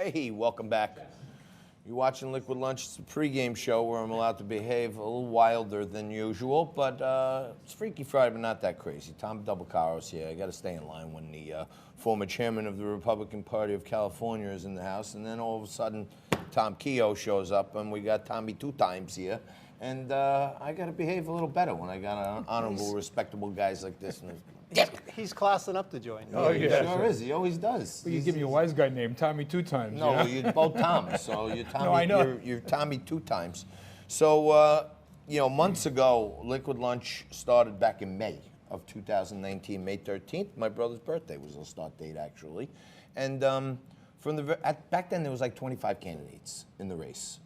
Hey, welcome back. You're watching Liquid Lunch. It's a pregame show where I'm allowed to behave a little wilder than usual, but it's Freaky Friday, but not that crazy. Tom Beccaro's here. I got to stay in line when the former chairman of the Republican Party of California is in the house, and then all of a sudden, Tom Kehoe shows up, and we got Tommy 2 times here. And I got to behave a little better when I got honorable, respectable guys like this. He's classing up the joint. Oh, yeah, sure is. He always does. Well, you give me a wise guy named Tommy 2 times. No, you're both Toms, so you're Tommy. No, I know. You're Tommy 2 times. So, months ago, Liquid Lunch started back in May of 2019, May 13th. My brother's birthday was the start date, actually. And back then, there was like 25 candidates in the race,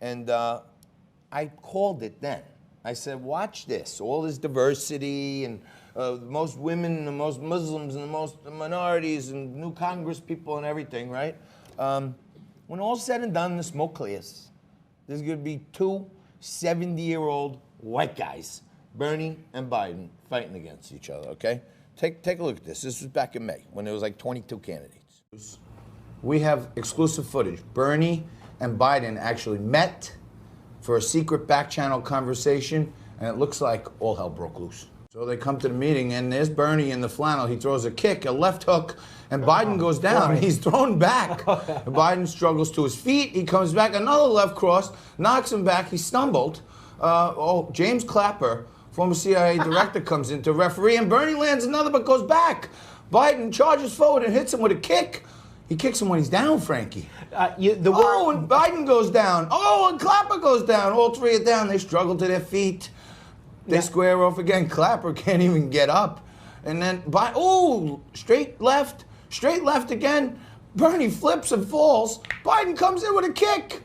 And I called it then. I said, watch this, all this diversity and the most women, the most Muslims, and the most minorities, and new Congress people and everything, right? When all's said and done, the smoke clears. There's going to be 2 70-year-old white guys, Bernie and Biden, fighting against each other, okay? Take a look at this. This was back in May when there was like 22 candidates. We have exclusive footage. Bernie and Biden actually met for a secret back channel conversation, and it looks like all hell broke loose. So they come to the meeting, and there's Bernie in the flannel. He throws a kick, a left hook, and Biden goes down. He's thrown back. Biden struggles to his feet. He comes back, another left cross, knocks him back. He stumbled. James Clapper, former CIA director, comes in to referee, and Bernie lands another but goes back. Biden charges forward and hits him with a kick. He kicks him when he's down, Frankie. And Biden goes down. And Clapper goes down. All 3 are down. They struggle to their feet. They square off again. Clapper can't even get up. And then, straight left again. Bernie flips and falls. Biden comes in with a kick.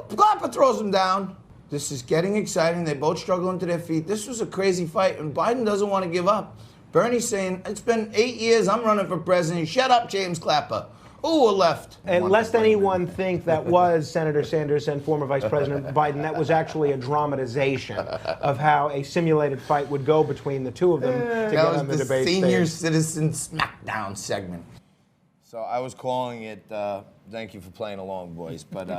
Clapper throws him down. This is getting exciting. They both struggle into their feet. This was a crazy fight, and Biden doesn't want to give up. Bernie's saying, it's been 8 years. I'm running for president. Shut up, James Clapper. A left. And lest anyone think that was Senator Sanders and former Vice President Biden, that was actually a dramatization of how a simulated fight would go between the two of them to get on the debate stage. Senior Citizen Smackdown segment. So I was calling it, thank you for playing along, boys, but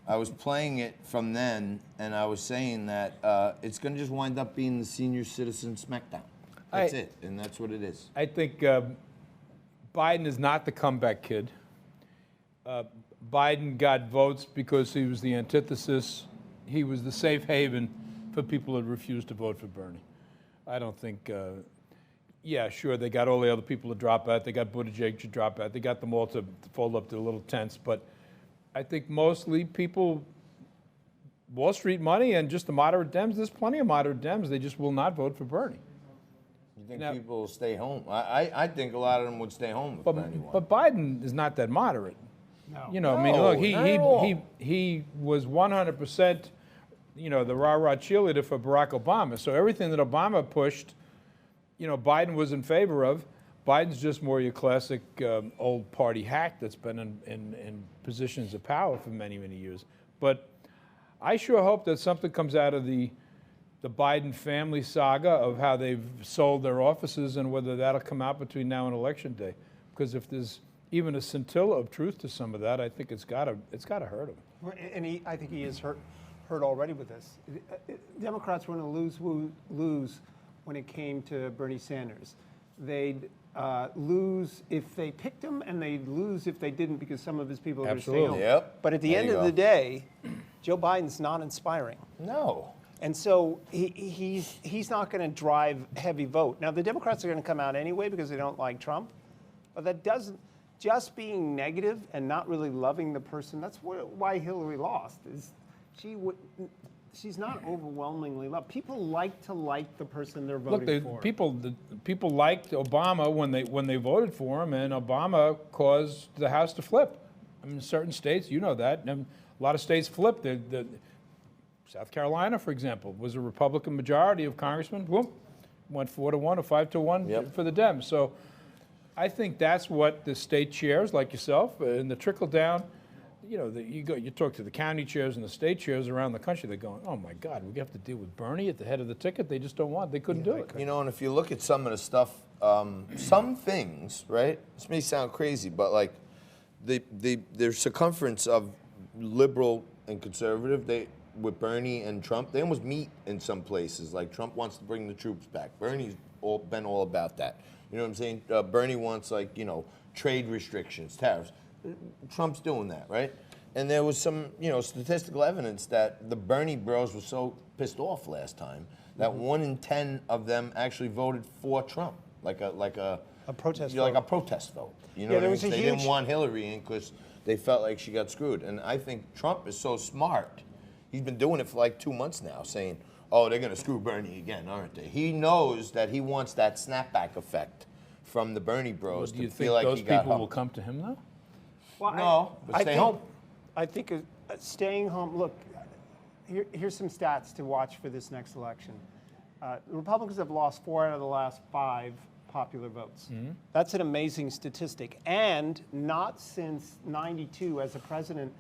I was playing it from then, and I was saying that it's going to just wind up being the Senior Citizen Smackdown. That's it, and that's what it is. I think Biden is not the comeback kid. Biden got votes because he was the antithesis. He was the safe haven for people that refused to vote for Bernie. I don't think, sure, they got all the other people to drop out. They got Buttigieg to drop out. They got them all to fold up their little tents. But I think mostly people, Wall Street money and just the moderate Dems, there's plenty of moderate Dems. They just will not vote for Bernie. You think people will stay home? I think a lot of them would stay home if Bernie won. But Biden is not that moderate. No. I mean, look, he was 100%, the rah-rah cheerleader for Barack Obama. So everything that Obama pushed, Biden was in favor of. Biden's just more your classic old party hack that's been in positions of power for many, many years. But I sure hope that something comes out of the Biden family saga of how they've sold their offices and whether that'll come out between now and Election Day. Because if there's even a scintilla of truth to some of that, I think it's got to hurt him. And I think he is hurt already with this. Democrats were going to lose when it came to Bernie Sanders. They'd lose if they picked him, and they'd lose if they didn't because some of his people are going to stay home. Yep. But at the end of the day, Joe Biden's not inspiring. No. And so he's not going to drive heavy vote. Now, the Democrats are going to come out anyway because they don't like Trump. But that doesn't, just being negative and not really loving the person, that's why Hillary lost. Is she's not overwhelmingly loved. People like to like the person they're voting for. People liked Obama when they voted for him, and Obama caused the House to flip. I mean, certain states, you know that, and a lot of states flipped. South Carolina, for example, was a Republican majority of congressmen. Boom, went 4-1 or 5-1 for the Dems. So I think that's what the state chairs, like yourself, and the trickle down. You talk to the county chairs and the state chairs around the country. They're going, oh my God, we have to deal with Bernie at the head of the ticket. They just don't want. They couldn't do it. And if you look at some of the stuff, some things, right? This may sound crazy, but like the circumference of liberal and conservative, with Bernie and Trump, they almost meet in some places. Like Trump wants to bring the troops back. Bernie's been all about that. You know what I'm saying? Bernie wants trade restrictions, tariffs. Trump's doing that, right? And there was some statistical evidence that the Bernie bros were so pissed off last time that 1 in 10 of them actually voted for Trump, like a protest vote. Like a protest vote. You know what I mean? They didn't want Hillary in because they felt like she got screwed. And I think Trump is so smart. He's been doing it for like 2 months now, saying, oh, they're going to screw Bernie again, aren't they? He knows that he wants that snapback effect from the Bernie bros Do you to think feel like those he got people will humped. come to him, though? Well, No, but stay home. I think staying home. Look, here's some stats to watch for this next election. The Republicans have lost 4 out of the last 5 popular votes. That's an amazing statistic, and not since '92, as a president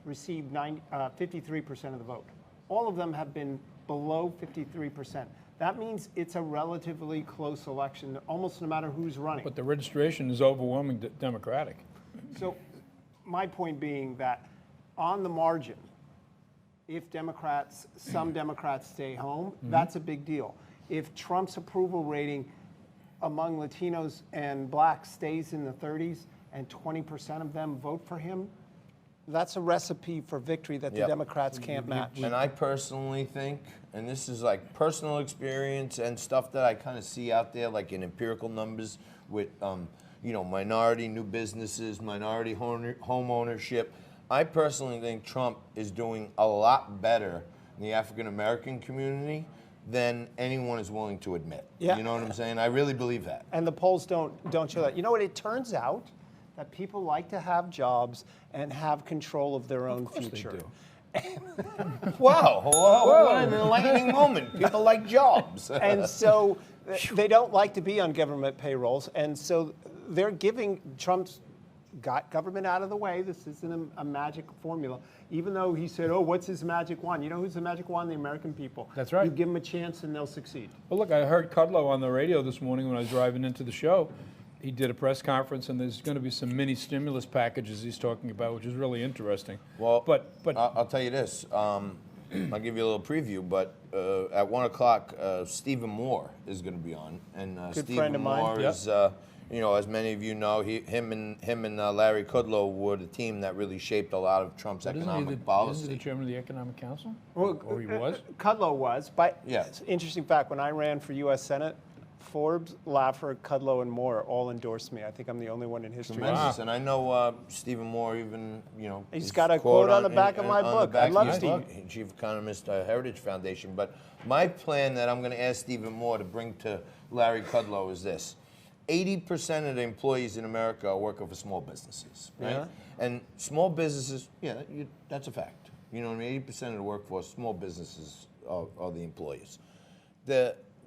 received 53% of the vote. All of them have been below 53%. That means it's a relatively close election, almost no matter who's running. But the registration is overwhelming Democratic. So my point being that on the margin, if some Democrats stay home, that's a big deal. If Trump's approval rating among Latinos and blacks stays in the 30s and 20% of them vote for him, that's a recipe for victory that the Democrats can't match. And I personally think, and this is like personal experience and stuff that I kind of see out there, like in empirical numbers with, minority new businesses, minority home ownership. I personally think Trump is doing a lot better in the African American community than anyone is willing to admit. Yeah. You know what I'm saying? I really believe that. And the polls don't show that. You know what? It turns out that people like to have jobs and have control of their own future. They do. Wow, what an enlightening moment. People like jobs. And so they don't like to be on government payrolls. And so they're giving Trump's got government out of the way. This isn't a magic formula. Even though he said, oh, what's his magic wand? You know who's the magic wand? The American people. That's right. You give them a chance and they'll succeed. Well, look, I heard Kudlow on the radio this morning when I was driving into the show. He did a press conference, and there's going to be some mini stimulus packages he's talking about, which is really interesting. Well, but I'll tell you this. I'll give you a little preview, but at 1 o'clock, Stephen Moore is going to be on. And Good Stephen friend of mine. Moore is, as many of you know, him and Larry Kudlow were the team that really shaped a lot of Trump's economic policy. Isn't he the chairman of the Economic Council? Well, or he was? Kudlow was. But Yeah. it's an interesting fact. When I ran for U.S. Senate, Forbes, Laffer, Kudlow, and Moore all endorsed me. I think I'm the only one in history. Tremendous. And I know Stephen Moore even, He's his got a quote on the back of my book. I love Steve. Chief Economist, Heritage Foundation. But my plan that I'm going to ask Stephen Moore to bring to Larry Kudlow is this. 80% of the employees in America are working for small businesses, right? Yeah. And small businesses, that's a fact. You know what I mean? 80% of the workforce, small businesses are the employees.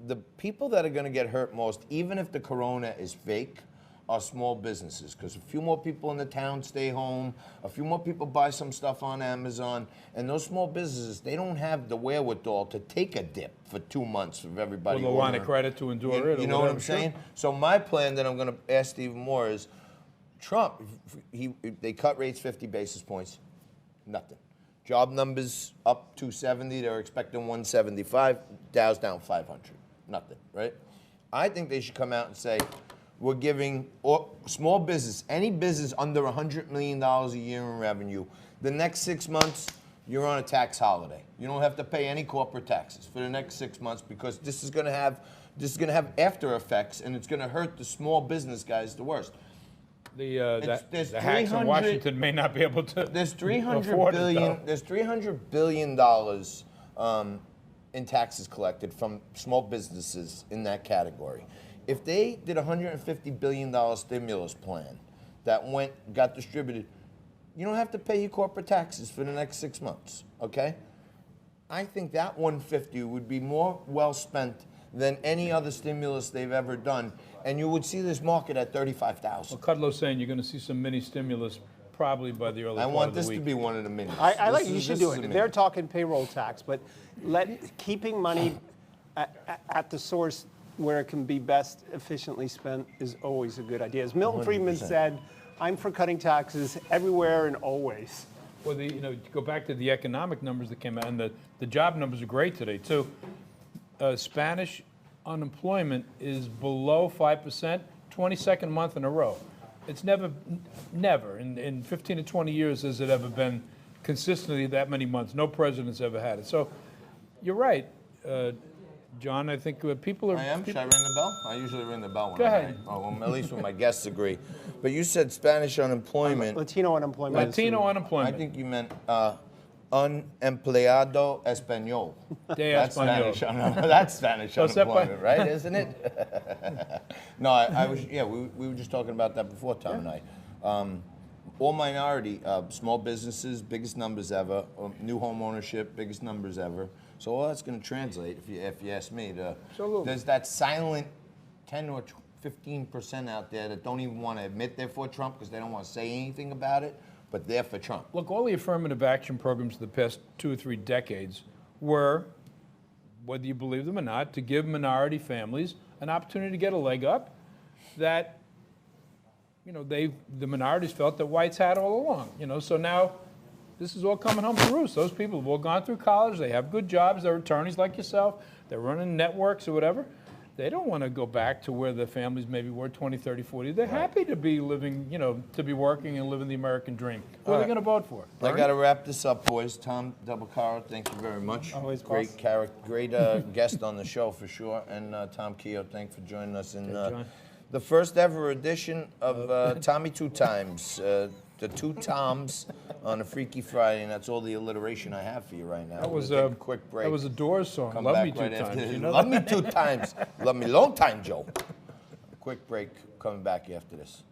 The people that are going to get hurt most, even if the corona is fake, are small businesses, because a few more people in the town stay home, a few more people buy some stuff on Amazon, and those small businesses, they don't have the wherewithal to take a dip for 2 months of everybody. Well, the line of credit to endure it. You know what I'm saying? So my plan that I'm going to ask Stephen Moore is, Trump, they cut rates 50 basis points, nothing. Job numbers up 270, they're expecting 175, Dow's down 500, nothing, right? I think they should come out and say, we're giving small business, any business under $100 million a year in revenue, the next 6 months, you're on a tax holiday. You don't have to pay any corporate taxes for the next 6 months, because this is going to have after effects, and it's going to hurt the small business guys the worst. The hacks in Washington may not be able to. There's $300 afford billion. it, though. There's $300 billion in taxes collected from small businesses in that category. If they did a $150 billion stimulus plan that got distributed, you don't have to pay your corporate taxes for the next 6 months. Okay? I think that 150 would be more well spent than any other stimulus they've ever done, and you would see this market at 35,000. Well, Kudlow's saying you're going to see some mini stimulus probably by the early part of the week. I want this to be one of the minis. I like you should do it. They're talking payroll tax, but keeping money at the source where it can be best efficiently spent is always a good idea. As Milton Friedman said, I'm for cutting taxes everywhere and always. Well, to go back to the economic numbers that came out, and the job numbers are great today, too. Spanish unemployment is below 5%, 22nd month in a row. It's never, in 15 to 20 years has it ever been consistently that many months. No president's ever had it. So you're right, John. I think people are. I am. Should I ring the bell? I usually ring the bell when Go I'm ahead. right. Well, at least when my guests agree. But you said Spanish unemployment. Latino unemployment. Latino I unemployment. think you meant unempleado español. That's español. Spanish. That's Spanish So unemployment, right? Isn't it? No, I was. Yeah, we were just talking about that before, Tom and I. All minority, small businesses, biggest numbers ever. New home ownership, biggest numbers ever. So all that's going to translate, if you ask me, there's that silent 10 or 15% out there that don't even want to admit they're for Trump because they don't want to say anything about it, but they're for Trump. Look, all the affirmative action programs of the past 2 or 3 decades were, whether you believe them or not, to give minority families an opportunity to get a leg up that, the minorities felt that whites had all along. So now this is all coming home to roost. Those people have all gone through college. They have good jobs. They're attorneys like yourself. They're running networks or whatever. They don't want to go back to where their families maybe were 20, 30, 40. They're happy to be living, to be working and living the American dream. Who are they going to vote for? I got to wrap this up, boys. Tom Beccaro, thank you very much. Always, great boss. character, great guest on the show for sure. And Tom Kehoe, thanks for joining us in the first ever edition of Tommy Two Times. The two Toms on a Freaky Friday, and that's all the alliteration I have for you right now. That was We'll a take quick break. That was a Doors song. Come Love back me two right times. after. You know Love that? me 2 times. Love me long time, Joe. Quick break. Coming back after this.